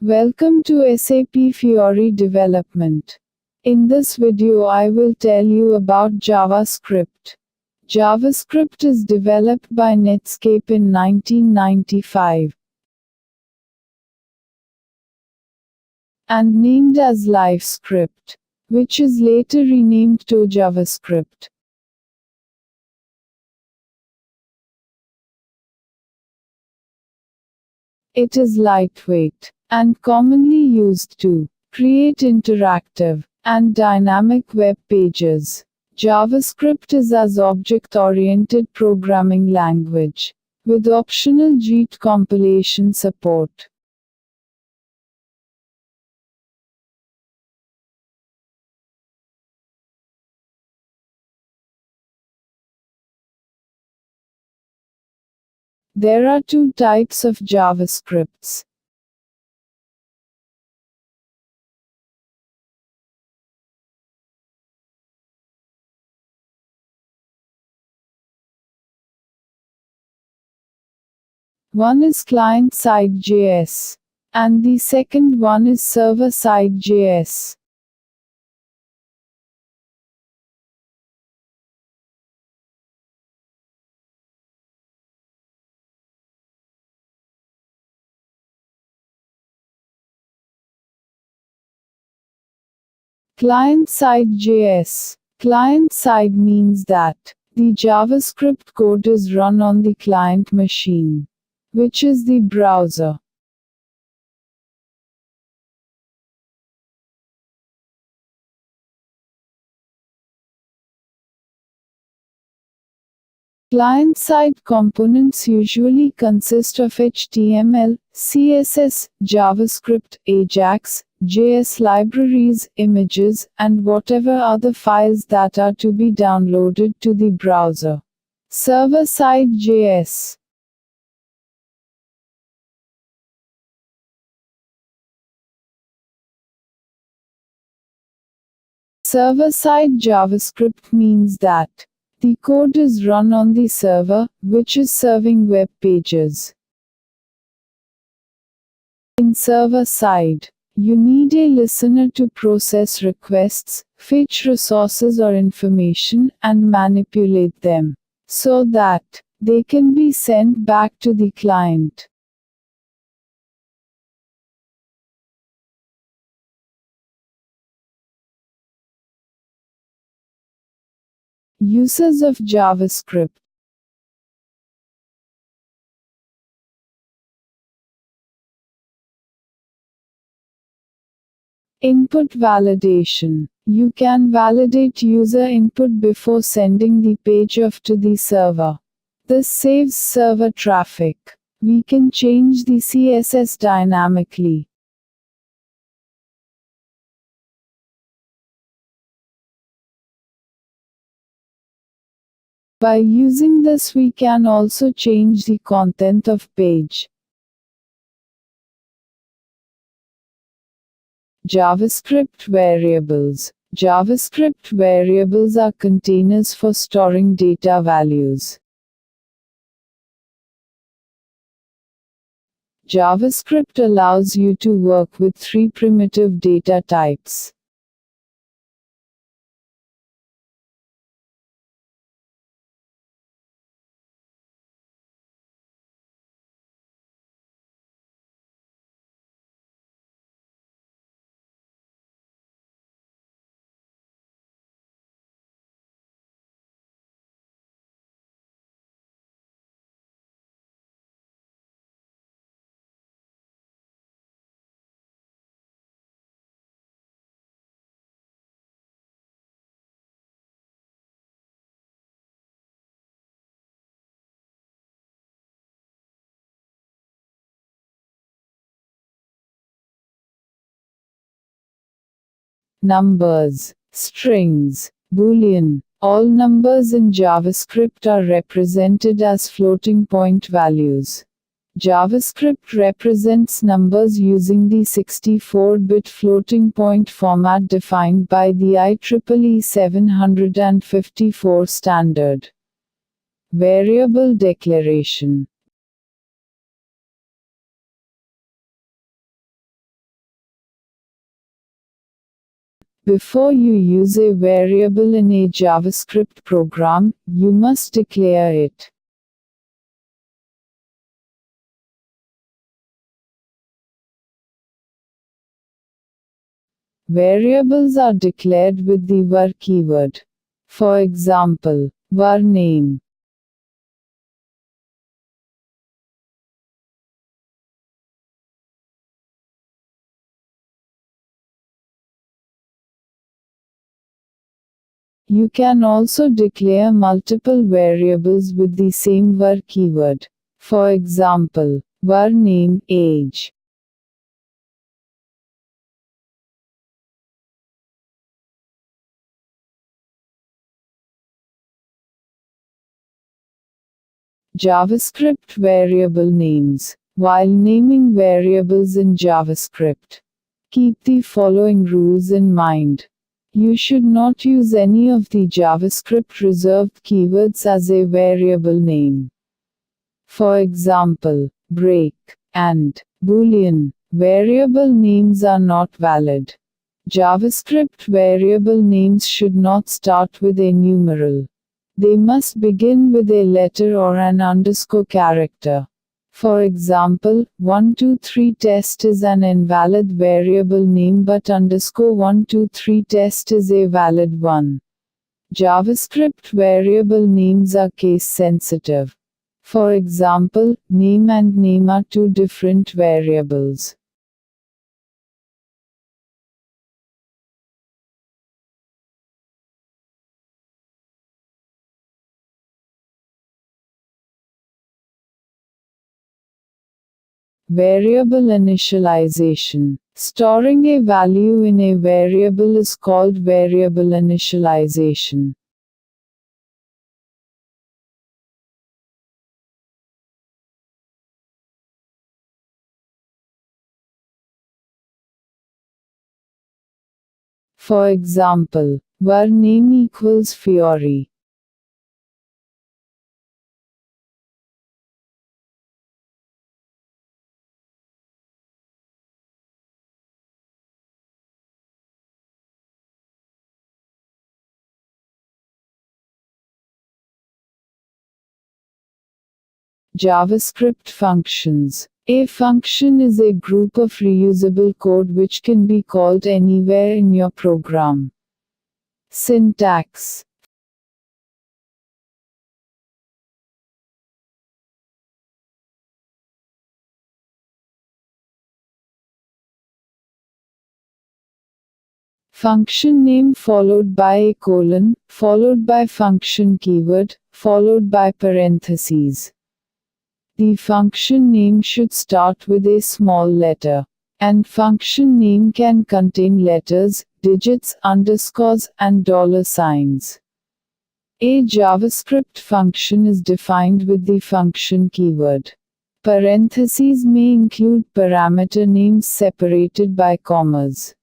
Welcome to SAP Fiori development. In this video I will tell you about JavaScript. JavaScript is developed by Netscape in 1995 and named as LiveScript, which is later renamed to JavaScript. It is lightweight and commonly used to create interactive and dynamic web pages. JavaScript is an object-oriented programming language with optional JIT compilation support. There are two types of JavaScripts. One is client-side JS, and the second one is server-side JS. Client-side JS. Client-side means that the JavaScript code is run on the client machine, which is the browser. Client-side components usually consist of HTML, CSS, JavaScript, Ajax, JS libraries, images, and whatever other files that are to be downloaded to the browser. Server-side JS. Server-side JavaScript means that the code is run on the server, which is serving web pages. In server-side, you need a listener to process requests, fetch resources or information, and manipulate them, so that they can be sent back to the client. Uses of JavaScript. Input validation. You can validate user input before sending the page off to the server. This saves server traffic. We can change the CSS dynamically. By using this we can also change the content of page. JavaScript variables. JavaScript variables are containers for storing data values. JavaScript allows you to work with three primitive data types. Numbers, strings, boolean. All numbers in JavaScript are represented as floating point values. JavaScript represents numbers using the 64-bit floating point format defined by the IEEE 754 standard. Variable declaration. Before you use a variable in a JavaScript program, you must declare it. Variables are declared with the var keyword. For example, var name. You can also declare multiple variables with the same var keyword. For example, var name age. JavaScript variable names. While naming variables in JavaScript, keep the following rules in mind. You should not use any of the JavaScript reserved keywords as a variable name. For example, break and boolean variable names are not valid. JavaScript variable names should not start with a numeral. They must begin with a letter or an underscore character. For example, 123 test is an invalid variable name but underscore 123 test is a valid one. JavaScript variable names are case sensitive. For example, name and name are two different variables. Variable initialization. Storing a value in a variable is called variable initialization. For example, var name equals Fiori. JavaScript functions. A function is a group of reusable code which can be called anywhere in your program. Syntax. Function name followed by a colon, followed by function keyword, followed by parentheses. The function name should start with a small letter. And function name can contain letters, digits, underscores, and dollar signs. A JavaScript function is defined with the function keyword. Parentheses may include parameter names separated by commas.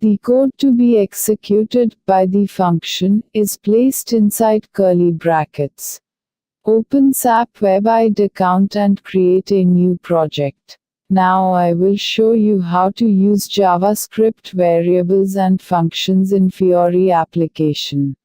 The code to be executed by the function is placed inside curly brackets. Open SAP Web IDE account and create a new project. Now I will show you how to use JavaScript variables and functions in Fiori application.